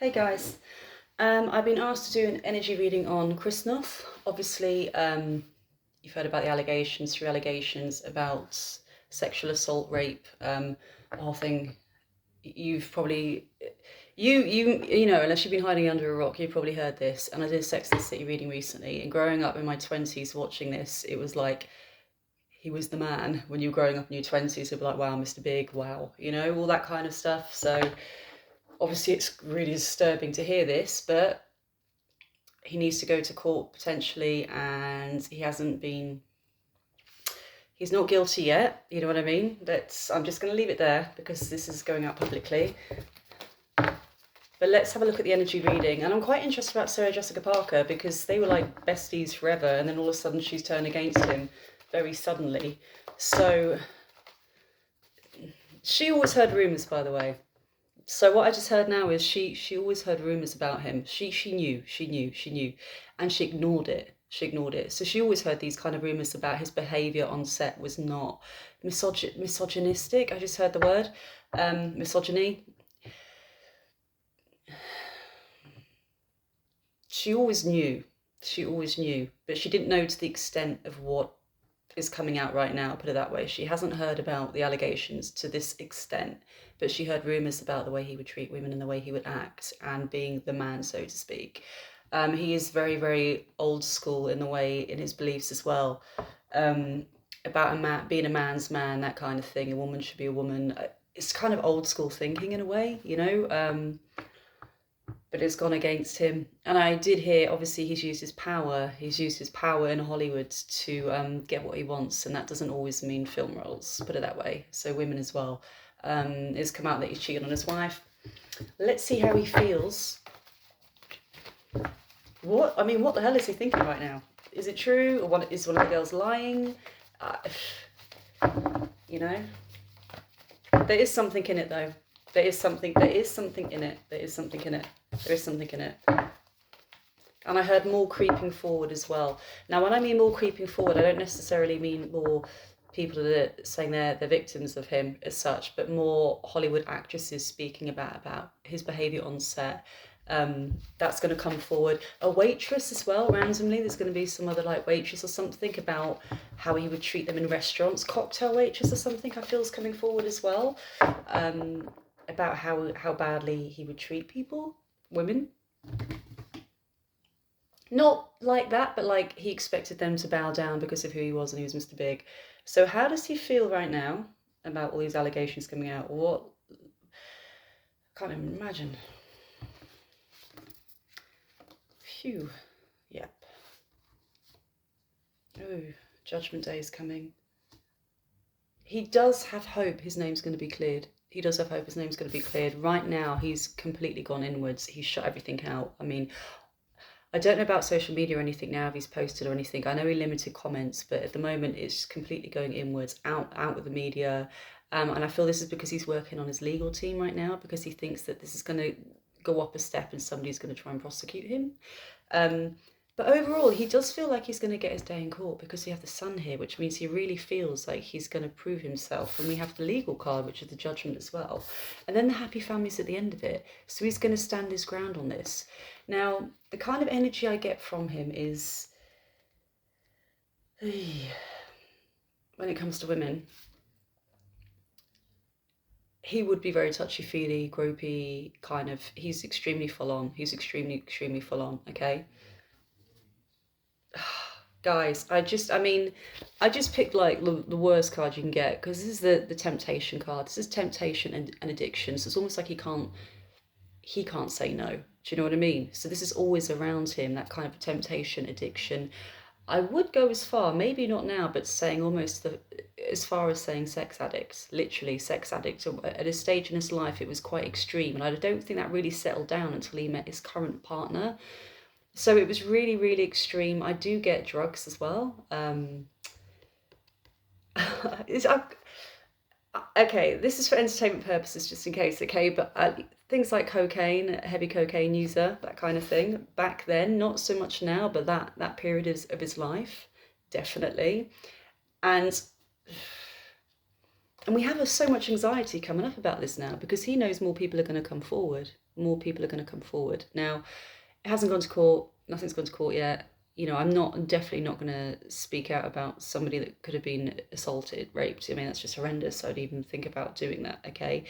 Hey guys, I've been asked to do an energy reading on Noth. Obviously, you've heard about the allegations, through allegations about sexual assault, rape, the whole thing. You've probably, you know, unless you've been hiding under a rock, you've probably heard this. And I did a Sex and the City reading recently, and growing up in my 20s watching this, it was like he was the man. When you were growing up in your 20s, it'd be like, wow, Mr. Big, wow, you know, all that kind of stuff. So obviously it's really disturbing to hear this, but he needs to go to court potentially, and he's not guilty yet, you know what I mean? I'm just going to leave it there because this is going out publicly. But let's have a look at the energy reading. And I'm quite interested about Sarah Jessica Parker because they were like besties forever, and then all of a sudden she's turned against him very suddenly. So she always heard rumours, by the way. So what I just heard now is she always heard rumours about him. She knew, and she ignored it. So she always heard these kind of rumours about his behaviour on set was not misogynistic. I just heard the word misogyny. She always knew, but she didn't know to the extent of what is coming out right now, put it that way. She hasn't heard about the allegations to this extent, but she heard rumours about the way he would treat women and the way he would act and being the man, so to speak. He is very, very old school in the way, in his beliefs as well, about a man being a man's man, that kind of thing. A woman should be a woman. It's kind of old school thinking in a way, you know. But it's gone against him. And I did hear, obviously, he's used his power in Hollywood to get what he wants, and that doesn't always mean film roles, put it that way. So women as well. It's come out that he's cheated on his wife. Let's see how he feels. What the hell is he thinking right now? Is it true, or is one of the girls lying? You know, there is something in it though. There is something in it. And I heard more creeping forward as well. Now, when I mean more creeping forward, I don't necessarily mean more people that are saying they're victims of him as such, but more Hollywood actresses speaking about his behaviour on set. That's going to come forward. A waitress as well, randomly. There's going to be some other like waitress or something about how he would treat them in restaurants. Cocktail waitress or something I feel is coming forward as well. About how badly he would treat people, women. Not like that, but like he expected them to bow down because of who he was, and he was Mr. Big. So how does he feel right now about all these allegations coming out? What? I can't even imagine. Phew. Yep. Oh, Judgment Day is coming. He does have hope his name's going to be cleared. He does have hope his name's going to be cleared. Right now, he's completely gone inwards. He's shut everything out. I mean, I don't know about social media or anything now, if he's posted or anything. I know he limited comments, but at the moment, it's completely going inwards, out with the media. And I feel this is because he's working on his legal team right now, because he thinks that this is going to go up a step and somebody's going to try and prosecute him. But overall, he does feel like he's going to get his day in court because we have the sun here, which means he really feels like he's going to prove himself. And we have the legal card, which is the judgment as well. And then the happy families at the end of it. So he's going to stand his ground on this. Now, the kind of energy I get from him is, when it comes to women, he would be very touchy-feely, gropey, kind of. He's extremely full-on. He's extremely full-on, okay? Guys, I just picked like the worst card you can get, because this is the temptation card. This is temptation and addiction. So it's almost like he can't say no. Do you know what I mean? So this is always around him, that kind of temptation, addiction. I would go as far, maybe not now, but saying almost as far as saying sex addict, literally sex addict. At a stage in his life, it was quite extreme, and I don't think that really settled down until he met his current partner. So it was really, really extreme. I do get drugs as well. Okay, this is for entertainment purposes, just in case, okay? But things like cocaine, heavy cocaine user, that kind of thing. Back then, not so much now, but that period of his life, definitely. And And we have so much anxiety coming up about this now because he knows more people are going to come forward. More people are going to come forward. Now, it hasn't gone to court. Nothing's gone to court yet. You know, I'm definitely not going to speak out about somebody that could have been assaulted, raped. I mean, that's just horrendous. I'd even think about doing that, okay?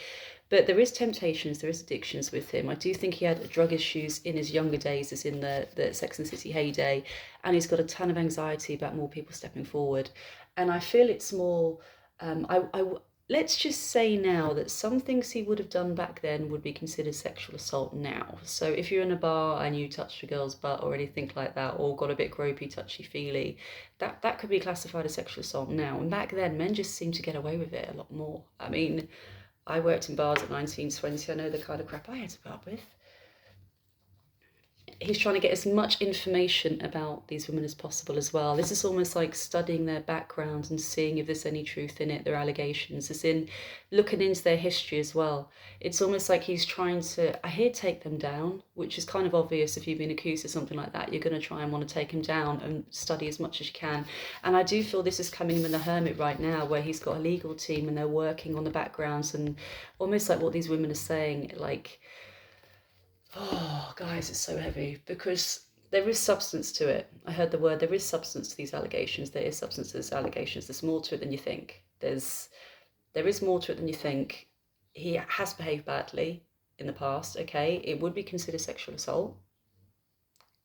But there is temptations, there is addictions with him. I do think he had drug issues in his younger days, as in the Sex and the City heyday, and he's got a ton of anxiety about more people stepping forward. And I feel it's more, let's just say now that some things he would have done back then would be considered sexual assault now. So if you're in a bar and you touched a girl's butt or anything like that, or got a bit gropey, touchy-feely, that could be classified as sexual assault now. And back then, men just seemed to get away with it a lot more. I mean, I worked in bars at 19, 20. I know the kind of crap I had to put up with. He's trying to get as much information about these women as possible as well. This is almost like studying their background and seeing if there's any truth in it, their allegations, as in looking into their history as well. It's almost like he's trying to, I hear, take them down, which is kind of obvious. If you've been accused of something like that, you're going to try and want to take him down and study as much as you can. And I do feel this is coming in the hermit right now, where he's got a legal team and they're working on the backgrounds and almost like what these women are saying, like, oh, guys, it's so heavy because there is substance to it. I heard the word, there is substance to these allegations. There is substance to these allegations. There's more to it than you think. There is more to it than you think. He has behaved badly in the past, okay? It would be considered sexual assault.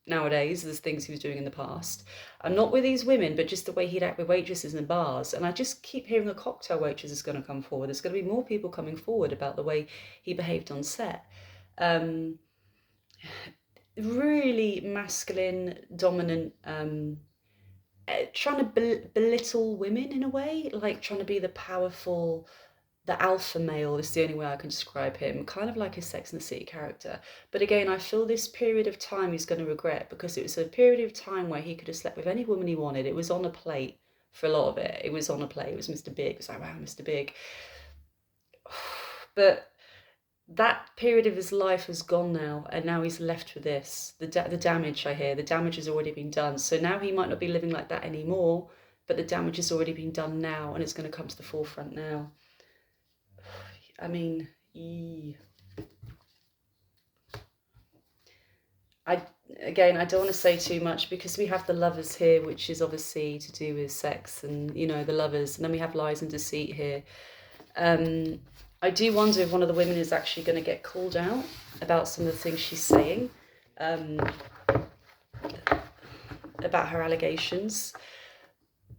Nowadays, there's things he was doing in the past. I'm not with these women, but just the way he'd act with waitresses in bars. And I just keep hearing a cocktail waitress is going to come forward. There's going to be more people coming forward about the way he behaved on set. Really masculine, dominant, trying to belittle women in a way, like trying to be the powerful, the alpha male is the only way I can describe him, kind of like his Sex and the City character. But again, I feel this period of time he's going to regret, because it was a period of time where he could have slept with any woman he wanted. It was on a plate for a lot of it. It was on a plate. It was Mr. Big. It was like, wow, Mr. Big. But that period of his life has gone now, and now he's left with this. The damage, I hear, the damage has already been done. So now he might not be living like that anymore, but the damage has already been done now, and it's going to come to the forefront now. I mean, I don't want to say too much, because we have the Lovers here, which is obviously to do with sex and, you know, the lovers, and then we have lies and deceit here. I do wonder if one of the women is actually going to get called out about some of the things she's saying, about her allegations.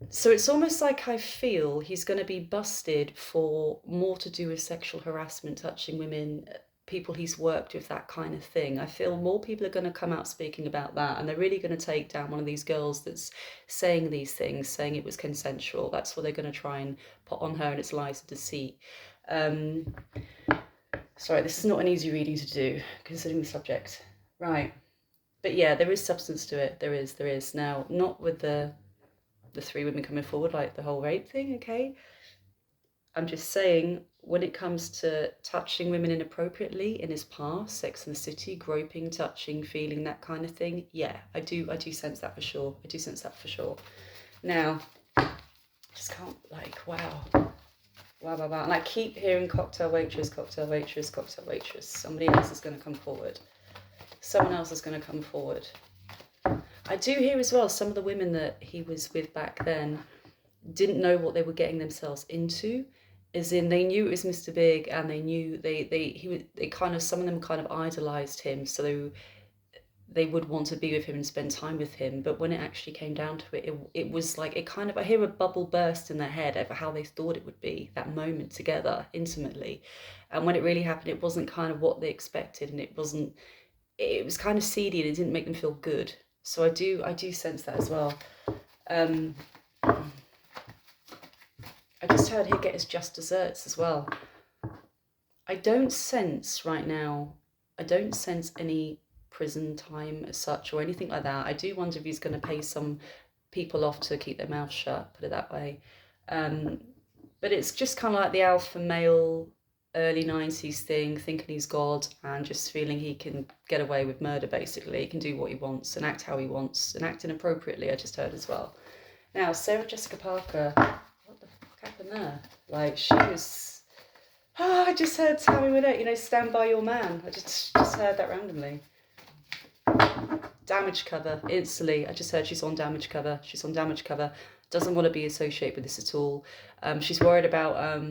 So it's almost like I feel he's going to be busted for more to do with sexual harassment, touching women, people he's worked with, that kind of thing. I feel more people are going to come out speaking about that, and they're really going to take down one of these girls that's saying these things, saying it was consensual. That's what they're going to try and put on her, and it's lies and deceit. Sorry, this is not an easy reading to do, considering the subject. Right. But yeah, there is substance to it. There is. Now, not with the three women coming forward, like the whole rape thing, okay? I'm just saying, when it comes to touching women inappropriately in his past, Sex and the City, groping, touching, feeling, that kind of thing, yeah, I do sense that for sure. I do sense that for sure. Now, just can't, like, wow. Wow, wow, wow. And I keep hearing cocktail waitress, cocktail waitress, cocktail waitress. Somebody else is going to come forward. Someone else is going to come forward. I do hear as well, some of the women that he was with back then didn't know what they were getting themselves into, as in they knew it was Mr. Big, and they knew they kind of, some of them kind of idolized him, so they would want to be with him and spend time with him. But when it actually came down to it, it was like, it kind of, I hear a bubble burst in their head over how they thought it would be, that moment together intimately, and when it really happened, it wasn't kind of what they expected, and it was kind of seedy, and it didn't make them feel good. So I do sense that as well. I just heard he'll get his just desserts as well. I don't sense right now, any prison time as such or anything like that. I do wonder if he's going to pay some people off to keep their mouth shut, put it that way. But it's just kind of like the alpha male early 90s thing, thinking he's God and just feeling he can get away with murder, basically. He can do what he wants and act how he wants and act inappropriately, I just heard as well. Now, Sarah Jessica Parker, what the fuck happened there? Like, she was... Oh, I just heard Tammy Wynette, you know, stand by your man. I just heard that randomly. Damage cover, instantly. I just heard she's on damage cover. She's on damage cover. Doesn't want to be associated with this at all. She's worried about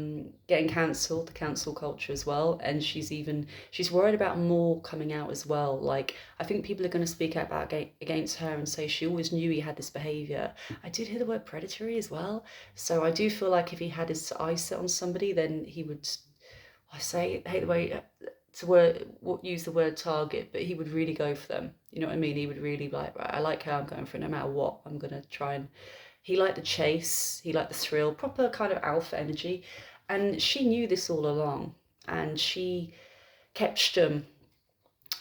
getting cancelled, the cancel culture as well. And she's worried about more coming out as well. Like, I think people are going to speak out against her and say she always knew he had this behaviour. I did hear the word predatory as well. So I do feel like if he had his eyes set on somebody, then he would, I hate the way use the word target, but he would really go for them. You know what I mean? He would really like, right, I like how I'm going for it, no matter what, I'm going to try and... He liked the chase, he liked the thrill, proper kind of alpha energy. And she knew this all along, and she kept stum.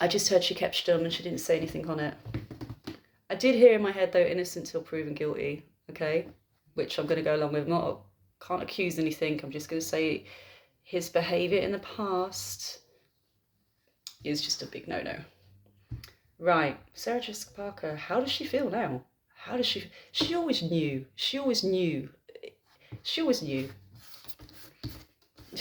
I just heard she kept stum and she didn't say anything on it. I did hear in my head, though, innocent till proven guilty, okay? Which I'm going to go along with. Can't accuse anything, I'm just going to say his behaviour in the past is just a big no-no. Right, Sarah Jessica Parker, how does she feel now? How does she always knew. She always knew. She always knew.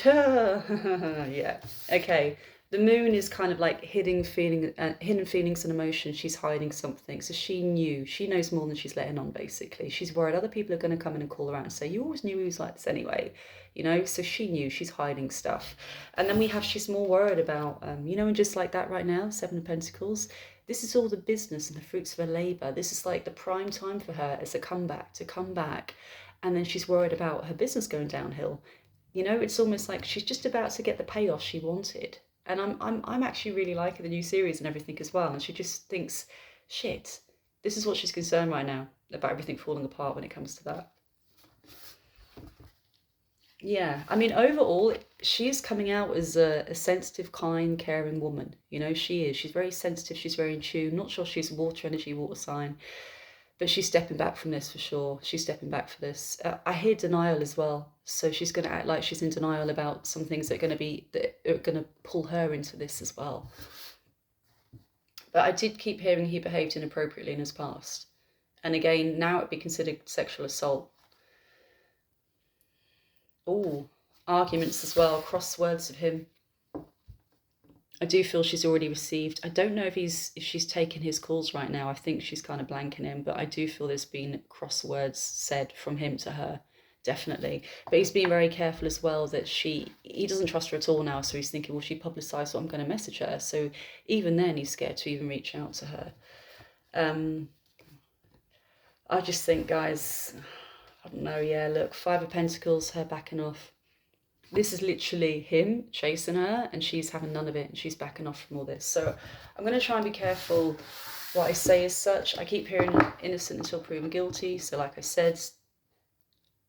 Yeah, okay. The moon is kind of like hidden feelings and emotions. She's hiding something. So she knew. She knows more than she's letting on, basically. She's worried other people are going to come in and call her out and say, you always knew he was like this anyway. You know, so she knew. She's hiding stuff. And then she's more worried about, you know, and just like that right now, Seven of Pentacles. This is all the business and the fruits of her labour. This is like the prime time for her as a comeback, to come back. And then she's worried about her business going downhill. You know, it's almost like she's just about to get the payoff she wanted. And I'm actually really liking the new series and everything as well. And she just thinks, shit, this is what she's concerned right now, about everything falling apart when it comes to that. Yeah, I mean, overall, she is coming out as a sensitive, kind, caring woman. You know, she is. She's very sensitive. She's very in tune. Not sure she's water energy, water sign. But she's stepping back from this for sure. She's stepping back for this. I hear denial as well. So she's going to act like she's in denial about some things that are going to pull her into this as well. But I did keep hearing he behaved inappropriately in his past. And again, now it'd be considered sexual assault. Oh, arguments as well, crosswords of him. I do feel she's already received. I don't know if she's taken his calls right now. I think she's kind of blanking him, but I do feel there's been crosswords said from him to her, definitely. But he's being very careful as well that he doesn't trust her at all now. So he's thinking, will she publicise what I'm going to message her? So even then, he's scared to even reach out to her. I just think, guys, I don't know. Yeah, look, Five of Pentacles, her backing off. This is literally him chasing her and she's having none of it and she's backing off from all this. So I'm going to try and be careful what I say as such. I keep hearing innocent until proven guilty. So like I said,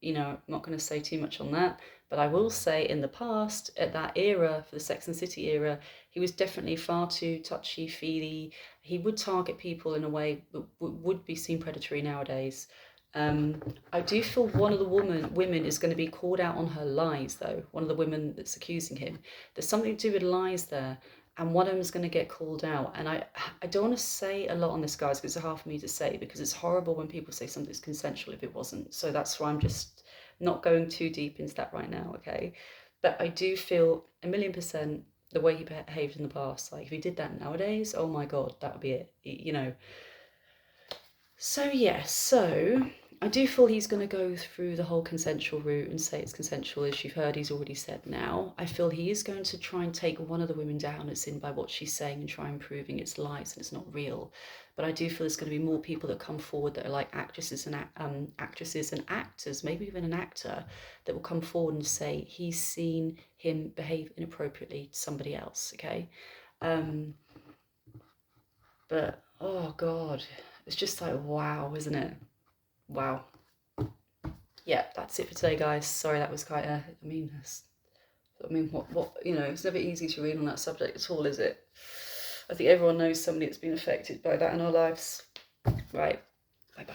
you know, I'm not going to say too much on that. But I will say in the past, at that era, for the Sex and the City era, he was definitely far too touchy-feely. He would target people in a way that would be seen predatory nowadays. I do feel one of the women is going to be called out on her lies, though. One of the women that's accusing him. There's something to do with lies there. And one of them is going to get called out. And I don't want to say a lot on this, guys, because it's hard for me to say, because it's horrible when people say something's consensual if it wasn't. So that's why I'm just not going too deep into that right now, okay? But I do feel 1,000,000% the way he behaved in the past. Like, if he did that nowadays, oh my God, that would be it, you know. So, yeah, so I do feel he's going to go through the whole consensual route and say it's consensual, as you've heard he's already said now. I feel he is going to try and take one of the women down as in by what she's saying and try and proving it's lies and it's not real. But I do feel there's going to be more people that come forward that are like actresses and actors, maybe even an actor, that will come forward and say he's seen him behave inappropriately to somebody else, okay? But, oh God, it's just like, wow, isn't it? Wow. Yeah, that's it for today, guys. Sorry, that was quite a, what, you know, it's never easy to read on that subject at all, is it? I think everyone knows somebody that's been affected by that in our lives. Right. Bye-bye.